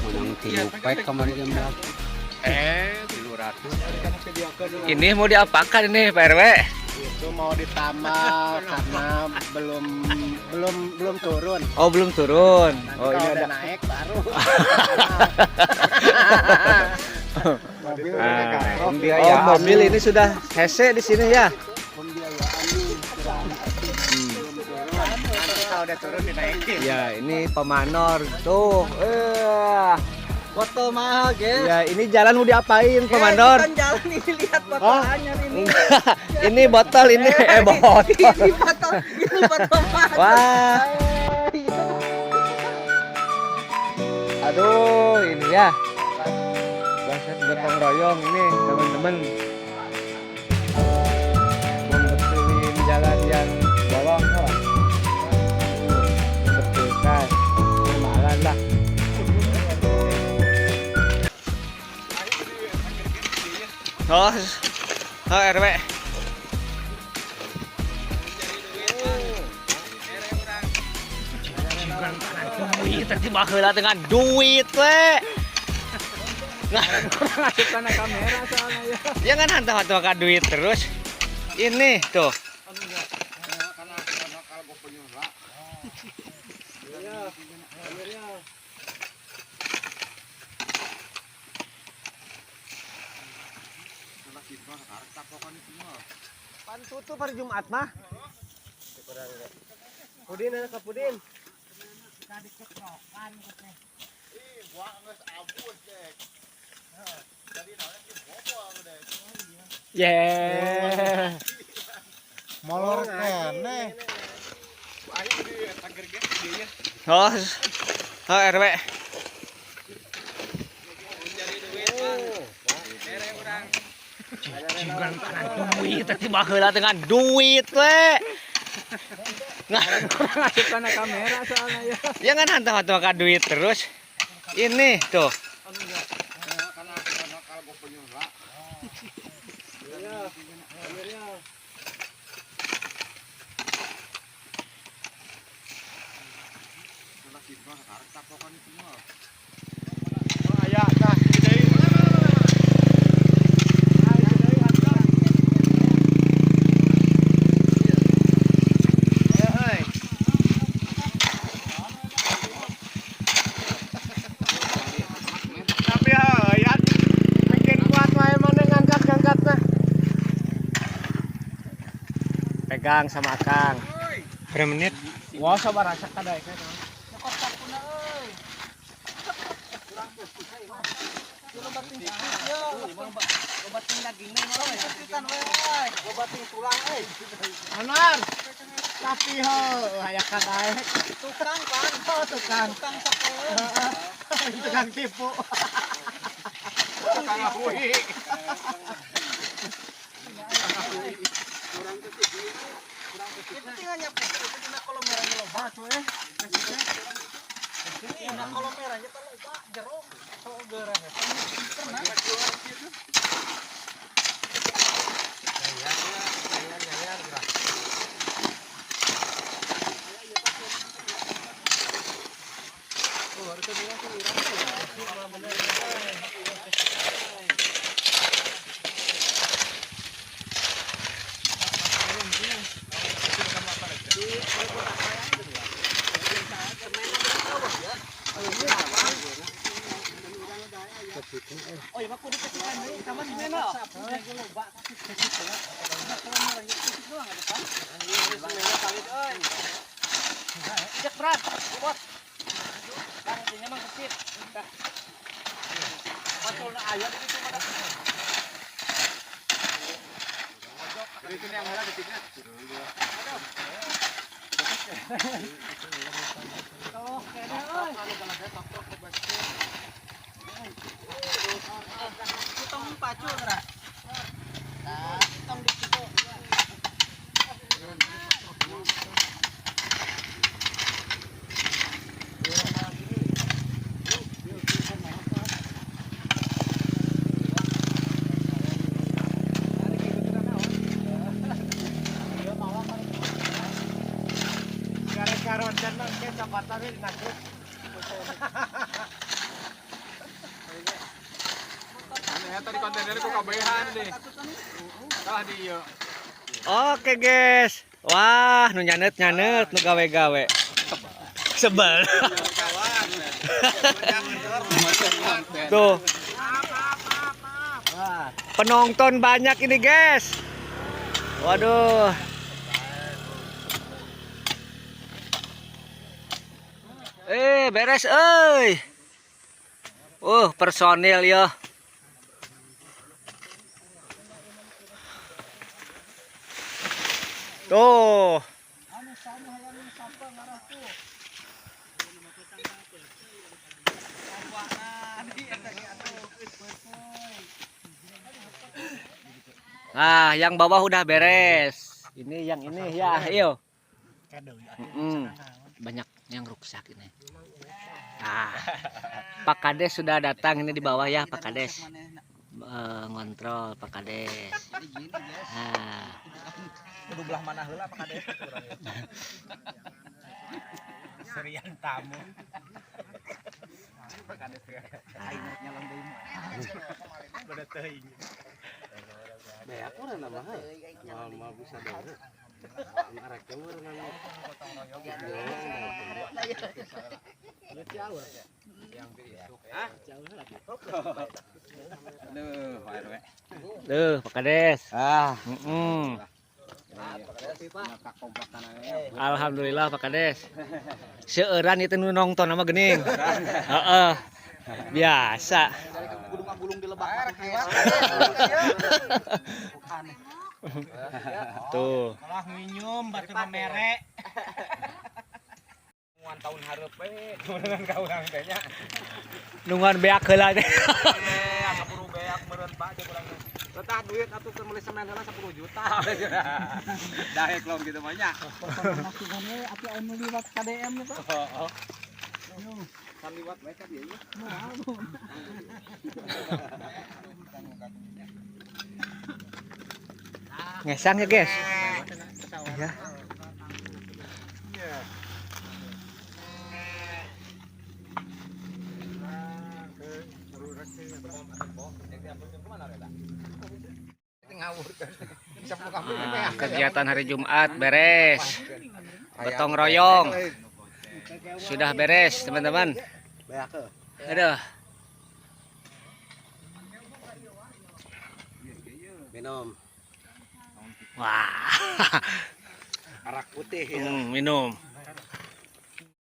Menang 3 pack kemarin jam berapa? 300. Ini mau diapakan ini Pak RW? Itu mau ditambal karena belum turun. Oh belum turun. Nanti Oh kalau ini udah ada. naik baru. Mobil Oh mobil ini sudah hese di sini ya. pembiayaan nih nanti kalau udah turun dinaikin. Ya ini pemanor tuh. Foto mahal, guys. Ya ini jalan mau diapain pemanor? Bukan jalan ini, lihat botolnya ini. Ini botol ini botol. Ini botol mahal. Wah. Aduh ini ya. Bahasa gotong royong ini teman-teman. Membetulin jalan yang bolong kok. Betulkan. Malan lah. Oh RW. Wih, tiba heula dengan duit we. Nah, kurang asup kana kamera soalnya ya. Jangan hantam-hantam duit terus. Ini tuh. Pan tutup hari Jumat mah. Pudin ada ke Pudin. Yeah. Molor kene. Oh RW. Wih, tiba heula dengan duit we. Nah, kurang asup kana kamera soalnya ya. Jangan hantam-hantam duit terus. Ini tuh. Tapi ya bikin kuat wae mana ngangkat-ngangkatna. Pegang sama Kang. Berapa menit? Wah, sabar rasa kadai kan. Anar, tapi aya kadai. Tukang kan, Tukang sepuluh. tukang tipu. Tukang ahui. Itu tinggal nyapu, itu kena kolom merahnya loba tuh Kena kolom merahnya tuh loba, jeruk. Soal gerahnya. Pernah. Oh, ya aku dikasihkan deui sama di mana? Loba tapi kecil lah. Kolom merahnya kecil doang ada kan? Cek berat, bos. Bang, ini emang kecil. Patul na ayat itu mana? Itu yang mana detiknya? Oh, kene euy. Kitong pacu gerak. Nah, kitong di situ. Gara-gara dan nang ke jabatan ini nakut. Aneh tadi kontainer ku kabehan deh. Kalah di ieu. Oke guys. Wah, nu nyanet nu gawe-gawe. Sebel. Tuh. Penonton banyak ini guys. Waduh. Beres euy. Personil ya. Tuh. Nah, yang bawah udah beres. Ini yang ini ya, ayo. Banyak yang rusak ini. Nah, Pak Kades sudah datang ini di bawah ya, Pak Kades. Ngontrol Pak Kades. Nah. Kudu belah mana heula Pak Kades. Serian tamu. Pak Kades aing nyalam deui mah. Beda teuing. Beak urang mah mal bisa dewe. Arek teh urang potong royong. Lu jauh. Yang itu. Jauh lagi. Aduh, RW. Tuh, Pak Kades. Alhamdulillah Pak Kades. Seueuran itu nu nongton sama gening. Heeh. Biasa. Kudu ngagulung di lebak. Tuh. Malah nginyum batu mere. Muan tahun hareup we, dengan kaurang teh nya. Nungan beak heula teh. Ngaburu beak meureun Pak jeung urang. Tetah duit atuh keur meuli semen heula 10 juta. Daek lom gitu mah nya. Maksudnya atuh anu liwat KDM nya Pak. Heeh. Kan liwat bae ka dieu. Ngesang ya, guys. Ya. Kegiatan hari Jumat beres. Gotong royong sudah beres, teman-teman. Aduh. Minum. Wah. Arak putih. Minum.